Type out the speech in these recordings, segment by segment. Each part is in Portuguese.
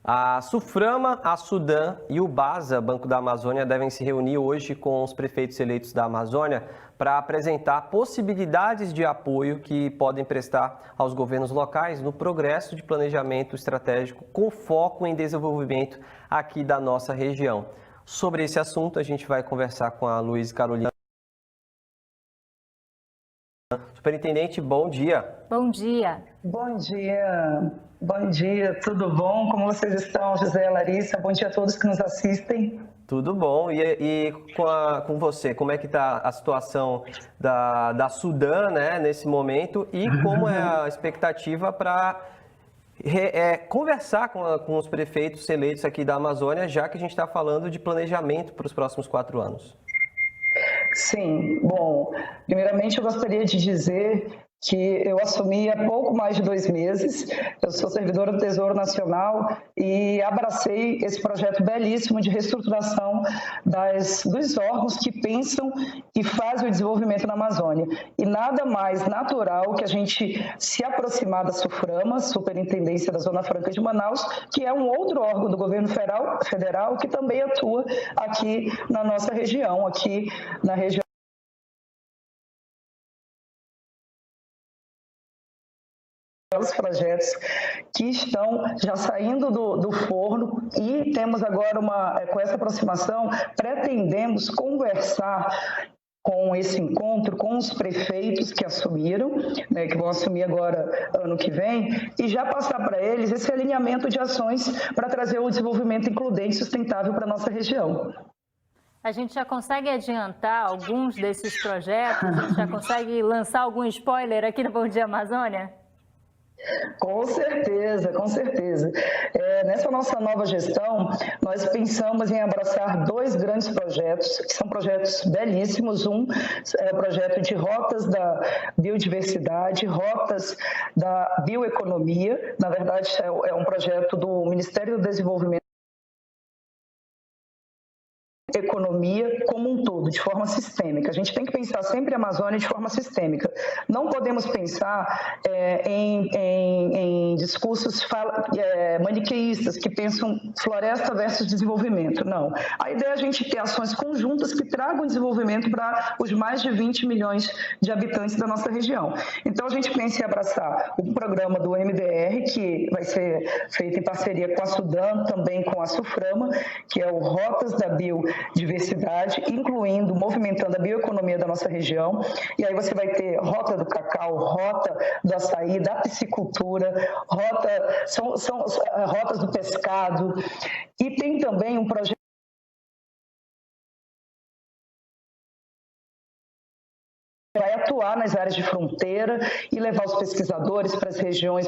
A SUFRAMA, a SUDAM e o BASA, Banco da Amazônia, devem se reunir hoje com os prefeitos eleitos da Amazônia para apresentar possibilidades de apoio que podem prestar aos governos locais no progresso de planejamento estratégico com foco em desenvolvimento aqui da nossa região. Sobre esse assunto, a gente vai conversar com a Luiz Carolina. Superintendente, bom dia. Bom dia. Bom dia. Bom dia, tudo bom? Como vocês estão, José e Larissa? Bom dia a todos que nos assistem. Tudo bom. E com você, como é que está a situação da SUDAM, né, nesse momento? E como é a expectativa para conversar com os prefeitos eleitos aqui da Amazônia, já que a gente está falando de planejamento para os próximos 4 anos? Sim, bom, primeiramente eu gostaria de dizer que eu assumi há pouco mais de 2 meses, eu sou servidora do Tesouro Nacional e abracei esse projeto belíssimo de reestruturação dos órgãos que pensam e fazem o desenvolvimento na Amazônia. E nada mais natural que a gente se aproximar da SUFRAMA, Superintendência da Zona Franca de Manaus, que é um outro órgão do governo federal que também atua aqui na nossa região, aqui na região os projetos que estão já saindo do forno e temos agora com essa aproximação, pretendemos conversar com esse encontro com os prefeitos que assumiram, né, que vão assumir agora ano que vem, e já passar para eles esse alinhamento de ações para trazer o desenvolvimento includente e sustentável para a nossa região. A gente já consegue adiantar alguns desses projetos? A gente já consegue lançar algum spoiler aqui no Bom Dia Amazônia? Com certeza, com certeza. Nessa nossa nova gestão, nós pensamos em abraçar 2 grandes projetos, que são projetos belíssimos. Um é o projeto de rotas da biodiversidade, rotas da bioeconomia. Na verdade, é um projeto do Ministério do Desenvolvimento economia como um todo, de forma sistêmica. A gente tem que pensar sempre a Amazônia de forma sistêmica. Não podemos pensar em discursos maniqueístas que pensam floresta versus desenvolvimento. Não. A ideia é a gente ter ações conjuntas que tragam desenvolvimento para os mais de 20 milhões de habitantes da nossa região. Então, a gente pensa em abraçar o programa do MDR, que vai ser feito em parceria com a SUDAM, também com a SUFRAMA, que é o Rotas da Biodiversidade, incluindo, movimentando a bioeconomia da nossa região. E aí você vai ter rota do cacau, rota do açaí, da piscicultura, são rotas do pescado. E tem também um projeto vai atuar nas áreas de fronteira e levar os pesquisadores para as regiões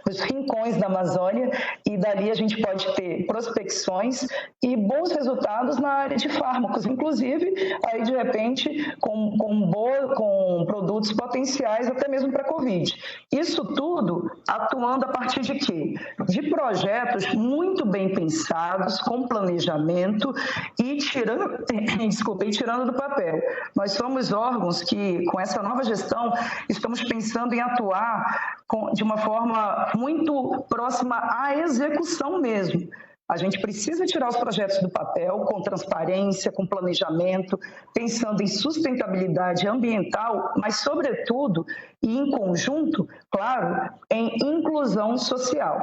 os rincões da Amazônia, e dali a gente pode ter prospecções e bons resultados na área de fármacos, inclusive aí de repente com produtos potenciais até mesmo para a Covid. Isso tudo atuando a partir de quê? De projetos muito bem pensados, com planejamento e tirando do papel. Nós somos órgãos que, com essa nova gestão, estamos pensando em atuar de uma forma muito próxima à execução mesmo. A gente precisa tirar os projetos do papel com transparência, com planejamento, pensando em sustentabilidade ambiental, mas, sobretudo, e em conjunto, claro, em inclusão social.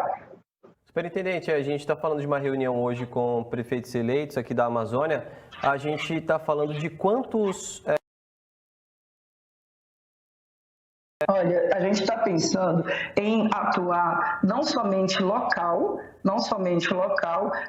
Superintendente, a gente está falando de uma reunião hoje com prefeitos eleitos aqui da Amazônia. A gente está falando de quantos... Olha, a gente está pensando em atuar não somente local,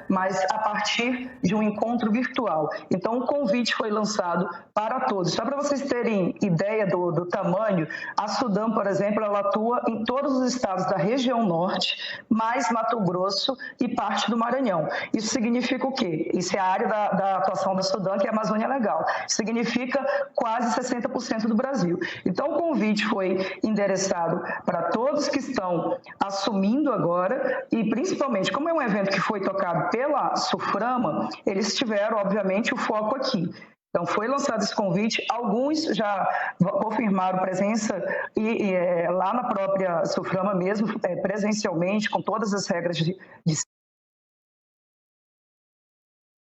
mas a partir de um encontro virtual. Então, o convite foi lançado para todos. Só para vocês terem ideia do tamanho, a SUDAM, por exemplo, ela atua em todos os estados da região norte, mais Mato Grosso e parte do Maranhão. Isso significa o quê? Isso é a área da atuação da SUDAM, que é a Amazônia Legal. Significa quase 60% do Brasil. Então, o convite foi endereçado para todos que estão assumindo agora e, principalmente, como é um evento que foi tocado pela SUFRAMA, eles tiveram, obviamente, o foco aqui. Então, foi lançado esse convite, alguns já confirmaram presença lá na própria SUFRAMA mesmo, presencialmente, com todas as regras de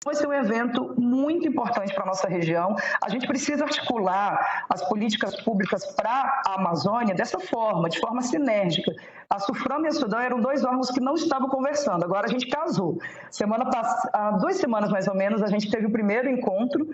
Vai ser um evento muito importante para a nossa região. A gente precisa articular as políticas públicas para a Amazônia dessa forma, de forma sinérgica. A SUFRAM e a SUDAM eram dois órgãos que não estavam conversando, agora a gente casou. Há 2 semanas mais ou menos, a gente teve o primeiro encontro.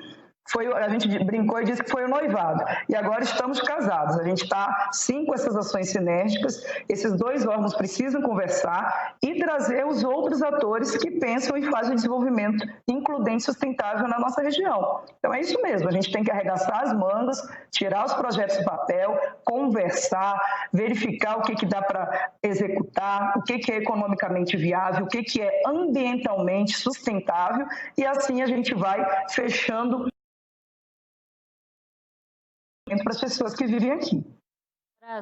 A gente brincou e disse que foi o noivado. E agora estamos casados. A gente está, sim, com essas ações sinérgicas. Esses dois órgãos precisam conversar e trazer os outros atores que pensam e fazem o desenvolvimento includente e sustentável na nossa região. Então, é isso mesmo. A gente tem que arregaçar as mangas, tirar os projetos do papel, conversar, verificar o que dá para executar, o que é economicamente viável, o que é ambientalmente sustentável. E assim a gente vai fechando para as pessoas que vivem aqui.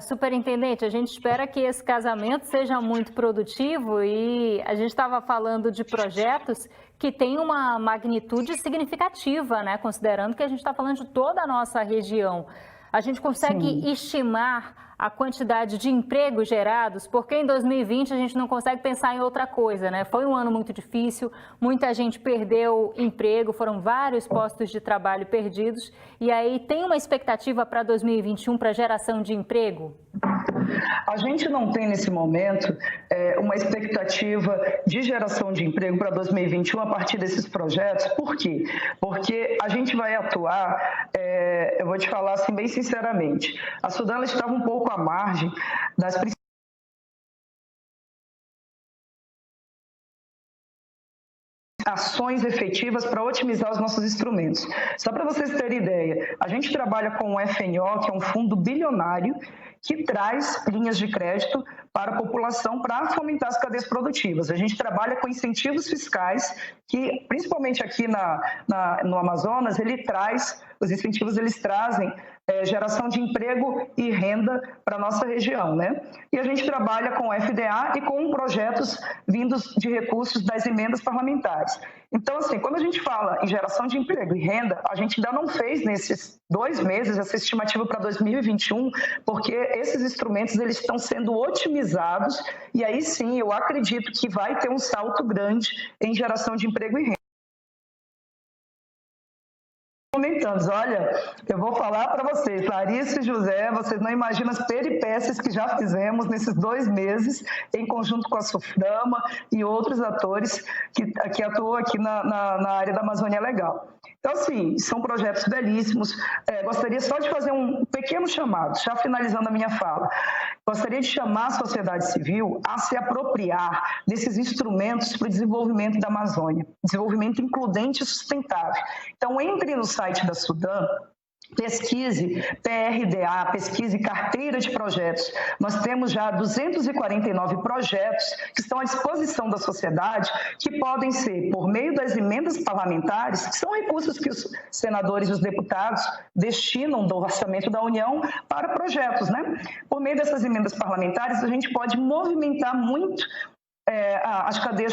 Superintendente, a gente espera que esse casamento seja muito produtivo e a gente estava falando de projetos que têm uma magnitude significativa, né? Considerando que a gente está falando de toda a nossa região. A gente consegue estimar a quantidade de empregos gerados, porque em 2020 a gente não consegue pensar em outra coisa, né? Foi um ano muito difícil, muita gente perdeu emprego, foram vários postos de trabalho perdidos. E aí tem uma expectativa para 2021 para geração de emprego? A gente não tem nesse momento uma expectativa de geração de emprego para 2021 a partir desses projetos. Por quê? Porque a gente vai atuar, eu vou te falar assim bem sinceramente, a SUDAM estava um pouco à margem das principais ações efetivas para otimizar os nossos instrumentos. Só para vocês terem ideia, a gente trabalha com o FNO, que é um fundo bilionário, que traz linhas de crédito para a população para fomentar as cadeias produtivas. A gente trabalha com incentivos fiscais que, principalmente aqui no Amazonas, os incentivos eles trazem geração de emprego e renda para a nossa região, né? E a gente trabalha com o FDA e com projetos vindos de recursos das emendas parlamentares. Então, assim, quando a gente fala em geração de emprego e renda, a gente ainda não fez nesses 2 meses essa estimativa para 2021, porque esses instrumentos eles estão sendo otimizados e aí sim eu acredito que vai ter um salto grande em geração de emprego e renda. Olha, eu vou falar para vocês, Larissa e José, vocês não imaginam as peripécias que já fizemos nesses 2 meses, em conjunto com a SUFRAMA e outros atores que atuam aqui na área da Amazônia Legal. Então, assim, são projetos belíssimos. Gostaria só de fazer um pequeno chamado, já finalizando a minha fala. Gostaria de chamar a sociedade civil a se apropriar desses instrumentos para o desenvolvimento da Amazônia, desenvolvimento includente e sustentável. Então, entre no site da SUDAM, pesquise PRDA, pesquise carteira de projetos. Nós temos já 249 projetos que estão à disposição da sociedade, que podem ser por meio das emendas parlamentares, que são recursos que os senadores e os deputados destinam do orçamento da União para projetos, né? Por meio dessas emendas parlamentares, a gente pode movimentar muito as cadeias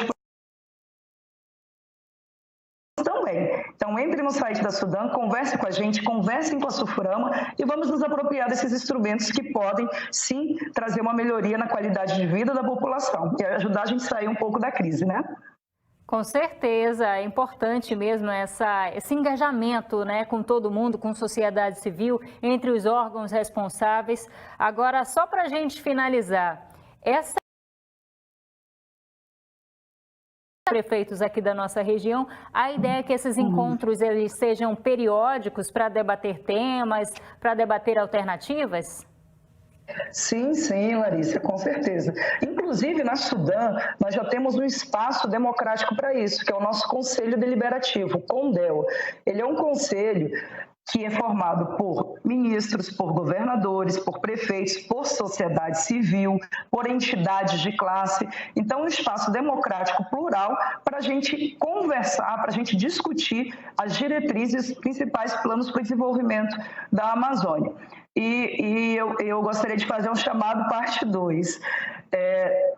também. Então, entre no site da SUDAM, converse com a gente, conversem com a SUFRAMA e vamos nos apropriar desses instrumentos que podem, sim, trazer uma melhoria na qualidade de vida da população e ajudar a gente a sair um pouco da crise, né? Com certeza, é importante mesmo esse engajamento, né, com todo mundo, com sociedade civil, entre os órgãos responsáveis. Agora, só para a gente finalizar, prefeitos aqui da nossa região, a ideia é que esses encontros eles sejam periódicos para debater temas, para debater alternativas? Sim, sim, Larissa, com certeza. Inclusive, na SUDAM, nós já temos um espaço democrático para isso, que é o nosso Conselho Deliberativo, o CONDEL. Ele é um conselho que é formado por ministros, por governadores, por prefeitos, por sociedade civil, por entidades de classe. Então, um espaço democrático plural para a gente conversar, para a gente discutir as diretrizes, os principais planos para o desenvolvimento da Amazônia. E eu gostaria de fazer um chamado parte 2.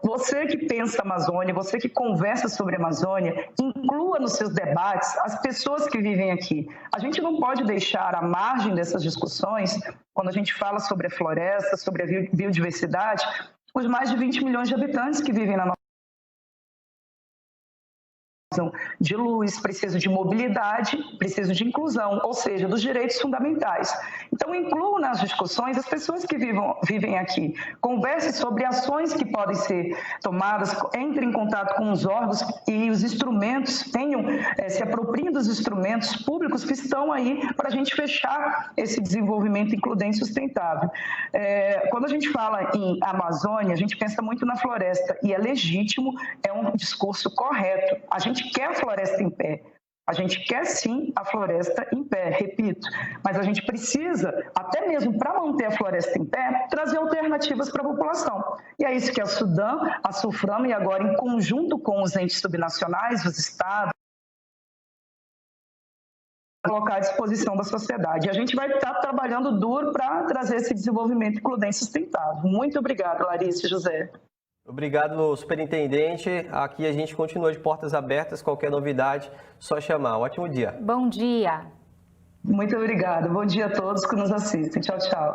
Você que pensa Amazônia, você que conversa sobre a Amazônia, inclua nos seus debates as pessoas que vivem aqui. A gente não pode deixar à margem dessas discussões, quando a gente fala sobre a floresta, sobre a biodiversidade, os mais de 20 milhões de habitantes que vivem na de luz, precisam de mobilidade, precisam de inclusão, ou seja, dos direitos fundamentais. Então, incluo nas discussões as pessoas que vivem aqui, converse sobre ações que podem ser tomadas, entre em contato com os órgãos e os instrumentos, se apropriem dos instrumentos públicos que estão aí para a gente fechar esse desenvolvimento includente e sustentável. Quando a gente fala em Amazônia, a gente pensa muito na floresta, e é legítimo, é um discurso correto. A gente quer a floresta em pé. A gente quer sim a floresta em pé, repito, mas a gente precisa, até mesmo para manter a floresta em pé, trazer alternativas para a população. E é isso que a Sudam, a Sulframa e agora em conjunto com os entes subnacionais, os estados, colocar à disposição da sociedade. E a gente vai estar trabalhando duro para trazer esse desenvolvimento includente e sustentável. Muito obrigada, Larissa e José. Obrigado, superintendente. Aqui a gente continua de portas abertas. Qualquer novidade, só chamar. Ótimo dia. Bom dia. Muito obrigada. Bom dia a todos que nos assistem. Tchau, tchau.